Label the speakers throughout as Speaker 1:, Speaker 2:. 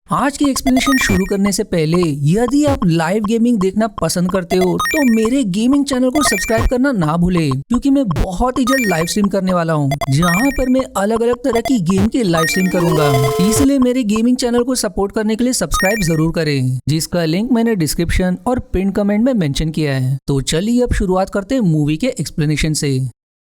Speaker 1: आज की एक्सप्लेनेशन शुरू करने से पहले यदि आप लाइव गेमिंग देखना पसंद करते हो तो मेरे गेमिंग चैनल को सब्सक्राइब करना ना भूले, क्योंकि मैं बहुत ही जल्द लाइव स्ट्रीम करने वाला हूँ जहाँ पर मैं अलग अलग तरह की गेम की लाइव स्ट्रीम करूंगा। इसलिए मेरे गेमिंग चैनल को सपोर्ट करने के लिए सब्सक्राइब जरूर करें, जिसका लिंक मैंने डिस्क्रिप्शन और पिन कमेंट में मेंशन किया है। तो चलिए अब शुरुआत करते हैं मूवी के एक्सप्लेनेशन से।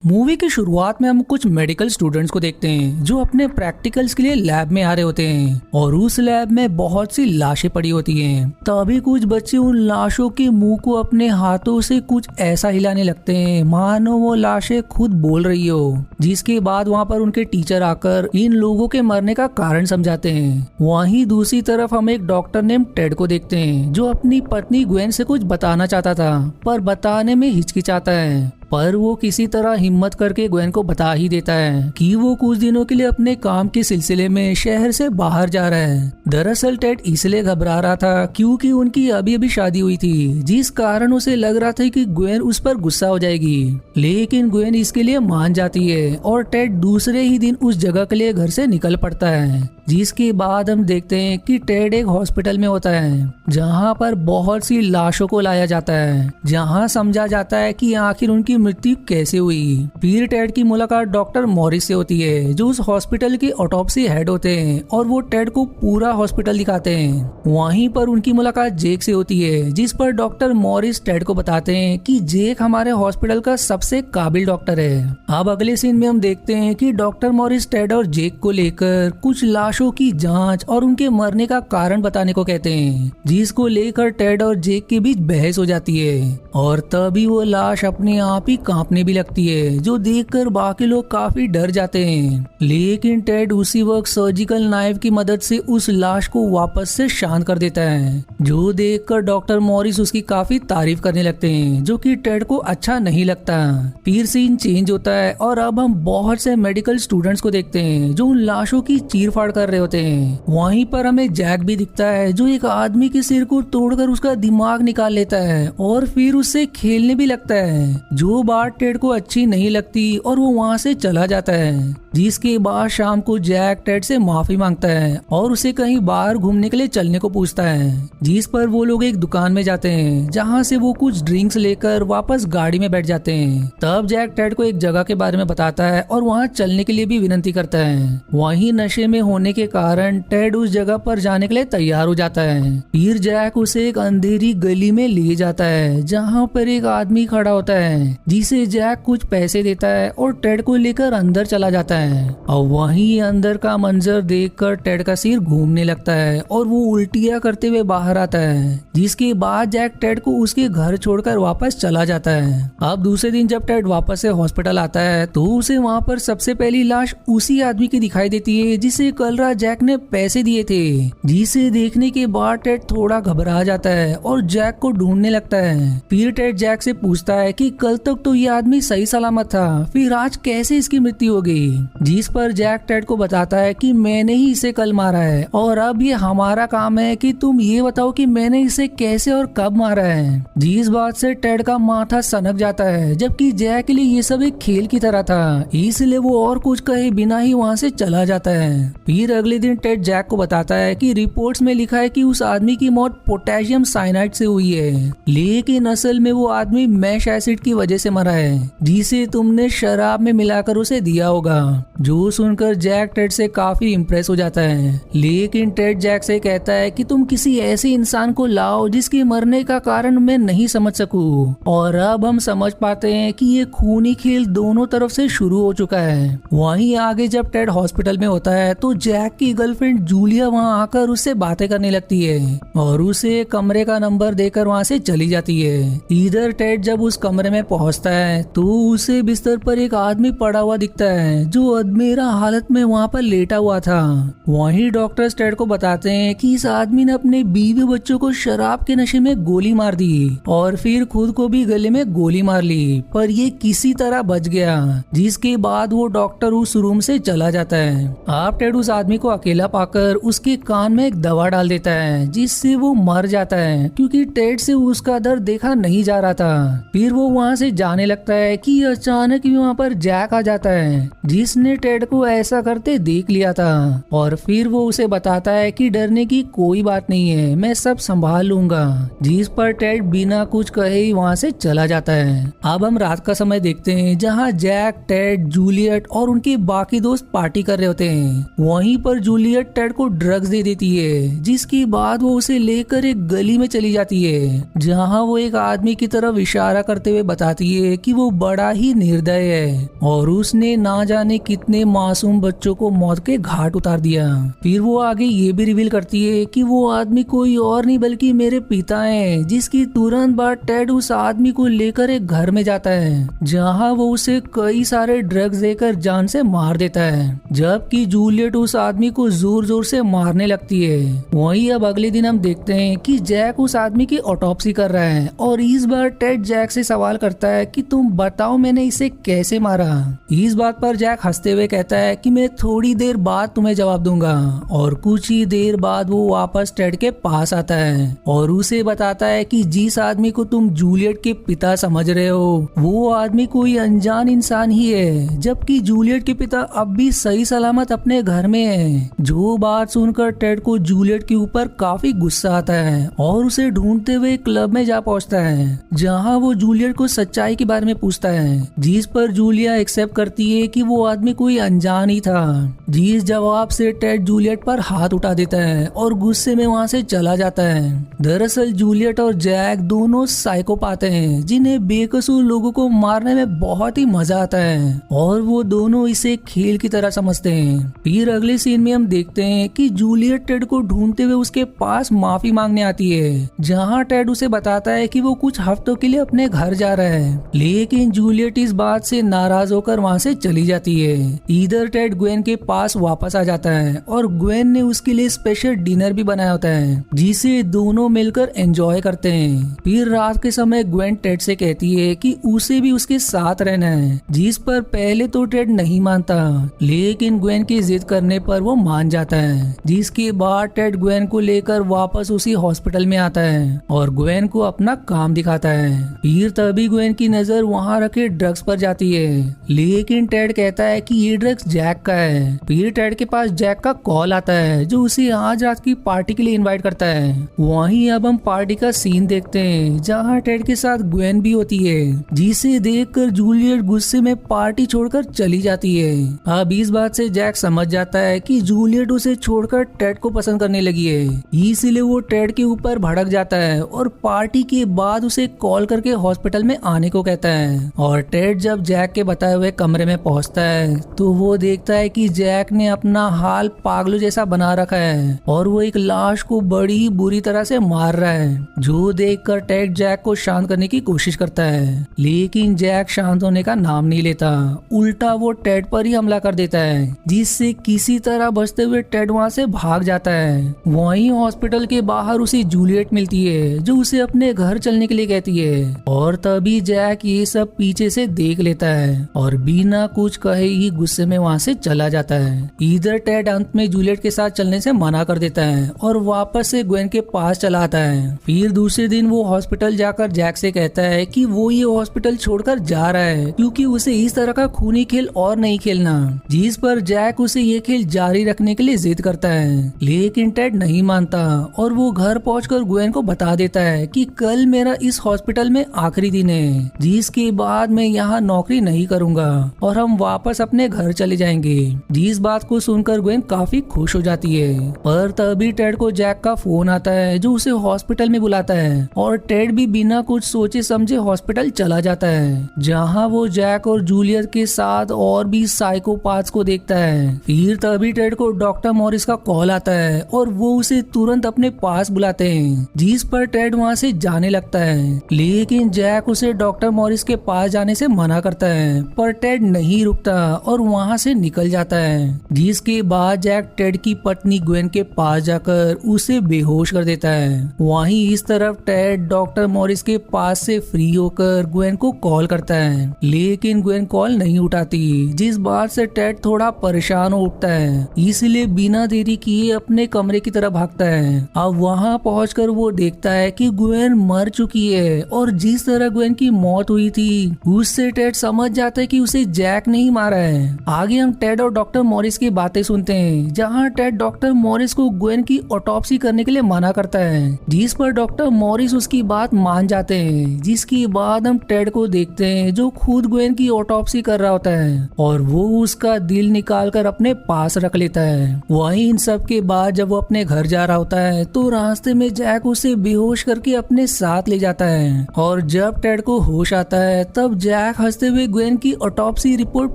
Speaker 1: मूवी की शुरुआत में हम कुछ मेडिकल स्टूडेंट्स को देखते हैं जो अपने प्रैक्टिकल्स के लिए लैब में आ रहे होते हैं और उस लैब में बहुत सी लाशें पड़ी होती हैं। तभी कुछ बच्चे उन लाशों के मुंह को अपने हाथों से कुछ ऐसा हिलाने लगते हैं मानो वो लाशें खुद बोल रही हो, जिसके बाद वहाँ पर उनके टीचर आकर इन लोगों के मरने का कारण समझाते हैं। वहीं दूसरी तरफ हम एक डॉक्टर नेम टेड को देखते हैं जो अपनी पत्नी ग्वेन से कुछ बताना चाहता था पर बताने में हिचकिचाता है, पर वो किसी तरह हिम्मत करके ग्वेन को बता ही देता है कि वो कुछ दिनों के लिए अपने काम के सिलसिले में शहर से बाहर जा रहा है। दरअसल टेड इसलिए घबरा रहा था क्योंकि उनकी अभी अभी शादी हुई थी, जिस कारण उसे लग रहा था कि ग्वेन उस पर गुस्सा हो जाएगी, लेकिन ग्वेन इसके लिए मान जाती है और टेड दूसरे ही दिन उस जगह के लिए घर से निकल पड़ता है। जिसके बाद हम देखते हैं कि टेड एक हॉस्पिटल में होता है जहां पर बहुत सी लाशों को लाया जाता है, जहां समझा जाता है कि आखिर उनकी मृत्यु कैसे हुई। फिर टेड की मुलाकात डॉक्टर मॉरिस से होती है जो उस हॉस्पिटल के ऑटोप्सी हेड होते हैं और वो टेड को पूरा हॉस्पिटल दिखाते हैं। वहीं पर उनकी मुलाकात जेक से होती है, जिस पर डॉक्टर मॉरिस टेड को बताते हैं कि जेक हमारे हॉस्पिटल का सबसे काबिल डॉक्टर है। अब अगले सीन में हम देखते हैं कि डॉक्टर मॉरिस टेड और जेक को लेकर कुछ लाशों की जांच और उनके मरने का कारण बताने को कहते हैं, जिसको लेकर टेड और जेक के बीच बहस हो जाती है और तभी वो लाश अपने आप ही कांपने भी लगती है, जो देखकर बाकी लोग काफी डर जाते हैं। लेकिन टेड उसी वक्त सर्जिकल नाइफ की मदद से उस लाश को वापस से शांत कर देता है, जो देखकर डॉक्टर मॉरिस उसकी काफी तारीफ करने लगते हैं, जो कि टेड को अच्छा नहीं लगता। फिर सीन चेंज होता है और अब हम बहुत से मेडिकल स्टूडेंट्स को देखते हैं जो उन लाशों की चीरफाड़ कर रहे होते हैं। वहीं पर हमें जैक भी दिखता है जो एक आदमी के सिर को तोड़कर उसका दिमाग निकाल लेता है और फिर उससे खेलने भी लगता है, जो बात टेड को अच्छी नहीं लगती और वो वहाँ से चला जाता है। जिसके बाद शाम को जैक टेड से माफी मांगता है और उसे कहीं बाहर घूमने के लिए चलने को पूछता है, जिस पर वो लोग एक दुकान में जाते हैं जहाँ से वो कुछ ड्रिंक्स लेकर वापस गाड़ी में बैठ जाते हैं। तब जैक टेड को एक जगह के बारे में बताता है और वहाँ चलने के लिए भी विनती करता है। वहीं नशे में होने के कारण टेड उस जगह पर जाने के लिए तैयार हो जाता है। फिर जैक उसे एक अंधेरी गली में ले जाता है जहाँ पर एक आदमी खड़ा होता है, जिसे जैक कुछ पैसे देता है और टेड को लेकर अंदर चला जाता है। और वहीं अंदर का मंजर देखकर टेड का सिर घूमने लगता है और वो उल्टियां करते हुए बाहर आता है, जिसके बाद जैक टेड को उसके घर छोड़कर वापस चला जाता है। अब दूसरे दिन जब टेड वापस से हॉस्पिटल आता है तो उसे वहाँ पर सबसे पहली लाश उसी आदमी की दिखाई देती है जिसे कल रात जैक ने पैसे दिए थे, जिसे देखने के बाद टेड थोड़ा घबरा जाता है और जैक को ढूंढने लगता है। फिर टेड जैक से पूछता है कि कल तक तो ये आदमी सही सलामत था, फिर आज कैसे इसकी मृत्यु हो गई, जिस पर जैक टेड को बताता है कि मैंने ही इसे कल मारा है और अब ये हमारा काम है कि तुम ये बताओ कि मैंने इसे कैसे और कब मारा है। जिस बात से टेड का माथा सनक जाता है, जबकि जैक के लिए ये सब एक खेल की तरह था, इसलिए वो और कुछ कहे बिना ही वहाँ से चला जाता है। फिर अगले दिन टेड जैक को बताता है कि रिपोर्ट्स में लिखा है कि उस आदमी की मौत पोटेशियम साइनाइड से हुई है, लेकिन असल में वो आदमी मैश एसिड की वजह से मरा है, जिसे तुमने शराब में मिलाकर उसे दिया होगा। जो सुनकर जैक टेड से काफी इम्प्रेस हो जाता है, लेकिन टेड जैक से कहता है कि तुम किसी ऐसे इंसान को लाओ जिसके मरने का कारण मैं नहीं समझ सकूं। और अब हम समझ पाते हैं कि ये खूनी खेल दोनों तरफ से शुरू हो चुका है। वहीं आगे जब टेड हॉस्पिटल में होता है तो जैक की गर्लफ्रेंड जूलिया वहां आकर उससे बातें करने लगती है और उसे कमरे का नंबर देकर वहां से चली जाती है। इधर टेड जब उस कमरे में पहुंचता है तो उसे बिस्तर पर एक आदमी पड़ा हुआ दिखता है जो अधमेरा हालत में वहाँ पर लेटा हुआ था। वहीं डॉक्टर टेड को बताते हैं कि इस आदमी ने अपने बीवी बच्चों को शराब के नशे में गोली मार दी और फिर खुद को भी गले में गोली मार ली, पर ये किसी तरह बच गया। जिसके बाद वो डॉक्टर उस रूम से चला जाता है। अब टेड उस आदमी को अकेला पाकर उसके कान में एक दवा डाल देता है, जिससे वो मर जाता है क्योंकि टेड से उसका दर्द देखा नहीं जा रहा था। फिर वो वहाँ से जाने लगता है कि अचानक ही वहाँ पर जैक आ जाता है, जिसने जिसने टेड को ऐसा करते देख लिया था। और फिर वो उसे बताता है कि डरने की कोई बात नहीं है, मैं सब संभाल लूंगा। जिस पर टेड बिना कुछ कहे ही वहाँ से चला जाता है। अब हम रात का समय देखते हैं जहाँ जैक, टेड, जूलियट और उनके बाकी दोस्त पार्टी कर रहे होते हैं। वहीं पर जूलियट टेड को ड्रग्स दे देती है, जिसके बाद वो उसे लेकर एक गली में चली जाती है जहाँ वो एक आदमी की तरफ इशारा करते हुए बताती है कि वो बड़ा ही निर्दय है और उसने ना जाने कितने मासूम बच्चों को मौत के घाट उतार दिया। फिर वो आगे ये भी रिवील करती है कि वो आदमी कोई और नहीं बल्कि मेरे पिता हैं, जिसकी तुरंत बाद टेड उस आदमी को लेकर एक घर में जाता है जहाँ वो उसे कई सारे ड्रग्स देकर जान से मार देता है, जबकि जूलियट उस आदमी को जोर जोर से मारने लगती है। वहीं अब अगले दिन हम देखते हैं कि जैक उस आदमी की ऑटोप्सी कर रहा है और इस बार टेड जैक से सवाल करता है कि तुम बताओ मैंने इसे कैसे मारा। इस बात पर जैक हंसते हुए कहता है कि मैं थोड़ी देर बाद तुम्हें जवाब दूंगा। और कुछ ही देर बाद वो वापस टेड के पास आता है और उसे बताता है कि जिस आदमी को तुम जूलियट के पिता समझ रहे हो वो आदमी कोई अनजान इंसान ही है, जबकि जूलियट के पिता अब भी सही सलामत अपने घर में है। जो बात सुनकर टेड को जूलियट के ऊपर काफी गुस्सा आता है और उसे ढूंढते हुए क्लब में जा पहुंचता है जहां वो जूलियट को सच्चाई के बारे में पूछता है, जिस पर जूलिया एक्सेप्ट करती है कि वो आदमी कोई अनजान ही था। जिस जवाब से टेड जूलियट पर हाथ उठा देता है और गुस्से में वहां से चला जाता है। दरअसल जूलियट और जैक दोनों साइकोपाथ हैं जिन्हें बेकसूर लोगों को मारने में बहुत ही मजा आता है और वो दोनों इसे खेल की तरह समझते हैं। फिर अगले सीन में हम देखते हैं कि जूलियट टेड को ढूंढते हुए उसके पास माफी मांगने आती है, जहाँ टेड उसे बताता है कि वो कुछ हफ्तों के लिए अपने घर जा रहा है, लेकिन जूलियट इस बात से नाराज होकर वहाँ से चली जाती है। इधर टेड ग्वेन के पास वापस आ जाता है और ग्वेन ने उसके लिए स्पेशल डिनर भी बनाया होता है जिसे दोनों मिलकर एंजॉय करते हैं। फिर रात के समय ग्वेन टेड से कहती है कि उसे भी उसके साथ रहना है, जिस पर पहले तो टेड नहीं मानता, लेकिन ग्वेन की जिद करने पर वो मान जाता है। जिसके बाद टेड ग्वेन को लेकर वापस उसी हॉस्पिटल में आता है और ग्वेन को अपना काम दिखाता है। फिर तभी ग्वेन की नजर वहाँ रखे ड्रग्स पर जाती है, लेकिन टेड कहता है कि ये ड्रग्स जैक का है। फिर टेड के पास जैक का कॉल आता है जो उसे आज रात की पार्टी के लिए इनवाइट करता है। वहीं अब हम पार्टी का सीन देखते हैं जहाँ टेड के साथ ग्वेन भी होती है, जिसे देखकर जूलियट गुस्से में पार्टी छोड़कर चली जाती है। अब इस बात से जैक समझ जाता है कि जूलियट उसे छोड़कर टेड को पसंद करने लगी है, इसलिए वो टेड के ऊपर भड़क जाता है और पार्टी के बाद उसे कॉल करके हॉस्पिटल में आने को कहता है। और टेड जब जैक के बताए हुए कमरे में पहुंचता है तो वो देखता है कि जैक ने अपना हाल पागलों जैसा बना रखा है और वो एक लाश को बड़ी ही बुरी तरह से मार रहा है, जो देखकर टेड जैक को शांत करने की कोशिश करता है, लेकिन जैक शांत होने का नाम नहीं लेता। उल्टा वो टेड पर ही हमला कर देता है, जिससे किसी तरह बचते हुए टेड वहाँ से भाग जाता है। वहीं हॉस्पिटल के बाहर उसे जूलियट मिलती है जो उसे अपने घर चलने के लिए कहती है और तभी जैक ये सब पीछे से देख लेता है और बिना कुछ कहे ही गुस्से में वहाँ से चला जाता है। इधर टेड अंत में जूलियट के साथ चलने से मना कर देता है और वापस से ग्वेन के पास चला आता है। फिर दूसरे दिन वो हॉस्पिटल जाकर जैक से कहता है कि वो ये हॉस्पिटल छोड़कर जा रहा है क्योंकि उसे इस तरह का खूनी खेल और नहीं खेलना, जिस पर जैक उसे ये खेल जारी रखने के लिए जिद करता है, लेकिन टेड नहीं मानता और वो घर पहुंचकर ग्वेन को बता देता है कि कल मेरा इस हॉस्पिटल में आखिरी दिन है, जिसके बाद मैं यहाँ नौकरी नहीं करूंगा और हम वापस अपने घर चले जाएंगे। जिस बात को सुनकर ग्वेन काफी खुश हो जाती है, पर तभी टेड को जैक का फोन आता है जो उसे हॉस्पिटल में बुलाता है और टेड भी बिना कुछ सोचे समझे हॉस्पिटल चला जाता है, जहाँ वो जैक और जूलियट के साथ और भी साइकोपाथ्स को देखता है। फिर तभी टेड को डॉक्टर मॉरिस का कॉल आता है और वो उसे तुरंत अपने पास बुलाते हैं, जिस पर टेड वहाँ से जाने लगता है, लेकिन जैक उसे डॉक्टर मॉरिस के पास जाने से मना करता है, पर टेड नहीं रुकता और वहाँ से निकल जाता है। जिसके बाद जैक टेड की पत्नी ग्वेन के पास जाकर उसे बेहोश कर देता है। वहीं इस तरफ टेड डॉक्टर मॉरिस के पास से फ्री होकर ग्वेन को कॉल करता है, लेकिन ग्वेन कॉल नहीं उठाती, जिस बात से टेड थोड़ा परेशान हो उठता है, इसलिए बिना देरी किए अपने कमरे की तरफ भागता है। अब वहाँ पहुंचकर वो देखता है कि ग्वेन मर चुकी है और जिस तरह ग्वेन की मौत हुई थी उससे टेड समझ जाता है कि उसे जैक नहीं मारा है। आगे हम टेड और डॉक्टर मॉरिस की बातें सुनते हैं, जहाँ टेड डॉक्टर मॉरिस को ग्वेन की ऑटोप्सी करने के लिए मना करता है, जिस पर डॉक्टर मॉरिस उसकी बात मान जाते हैं। जिसके बाद हम टेड को देखते हैं जो खुद ग्वेन की ऑटोप्सी कर रहा होता है और वो उसका दिल निकाल कर अपने पास रख लेता है। वहीं इन सब के बाद जब वो अपने घर जा रहा होता है तो रास्ते में जैक उसे बेहोश करके अपने साथ ले जाता है और जब टेड को होश आता है तब जैक हंसते हुए ग्वेन की ऑटोप्सी रिपोर्ट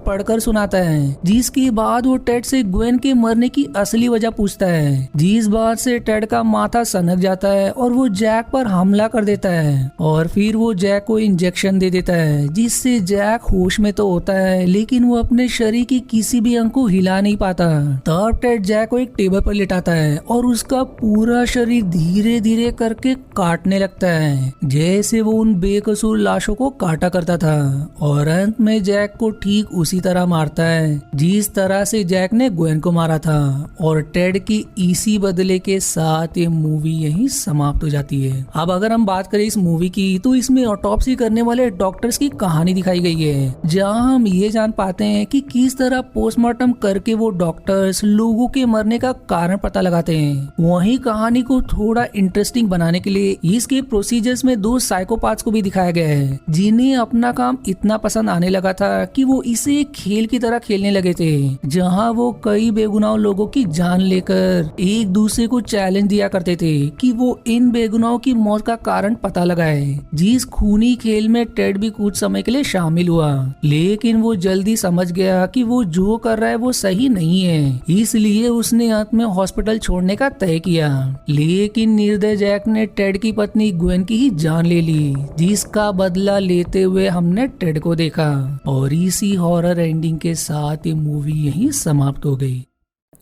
Speaker 1: पढ़कर सुनाता है, जिसके बाद वो टेड से ग्वेन के मरने की असली वजह पूछता है, जिस बात से टेड का माथा सनक जाता है और वो जैक पर हमला कर देता है और फिर वो जैक को इंजेक्शन दे देता है, जिससे जैक होश में तो होता है लेकिन वो अपने शरीर की किसी भी अंग को हिला नहीं पाता। तब टेड जैक को एक टेबल पर लिटाता है और उसका पूरा शरीर धीरे धीरे करके काटने लगता है, जैसे वो उन बेकसूर लाशों को काटा करता था और अंत में जैक को ठीक उसी तरह मारता है जिस तरह से जैक ने ग्वेन को मारा था। और टेड की इसी बदले के साथ ये मूवी यहीं समाप्त हो जाती है। अब अगर हम बात करें इस मूवी की तो इसमें ऑटोप्सी करने वाले डॉक्टर्स की कहानी दिखाई गई है, जहां हम ये जान पाते हैं कि किस तरह पोस्टमार्टम करके वो डॉक्टर्स लोगों के मरने का कारण पता लगाते हैं। वहीं कहानी को थोड़ा इंटरेस्टिंग बनाने के लिए इसके प्रोसीजर्स में दो साइकोपाथ्स को भी दिखाया गया है, जिन्हें अपना काम इतना पसंद आने लगा था कि वो इसे एक खेल की तरह खेलने लगे थे, जहां वो कई बेगुनाह लोगों की जान लेकर एक दूसरे को चैलेंज दिया करते थे कि वो इन बेगुनाहों की मौत का कारण पता लगाए। जिस खूनी खेल में टेड भी कुछ समय के लिए शामिल हुआ, लेकिन वो जल्दी समझ गया कि वो जो कर रहा है वो सही नहीं है, इसलिए उसने अंत में हॉस्पिटल छोड़ने का तय किया। लेकिन निर्दय जैक ने टेड की पत्नी ग्वेन की ही जान ले ली, जिसका बदला लेते हुए हमने टेड को देखा और इसी हॉरर एंडिंग के साथ ये मूवी यहीं समाप्त हो गई।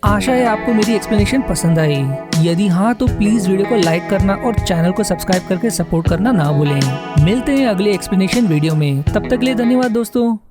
Speaker 1: आशा है आपको मेरी एक्सप्लेनेशन पसंद आई। यदि हाँ तो प्लीज वीडियो को लाइक करना और चैनल को सब्सक्राइब करके सपोर्ट करना ना भूलें। मिलते हैं अगले एक्सप्लेनेशन वीडियो में, तब तक के लिए धन्यवाद दोस्तों।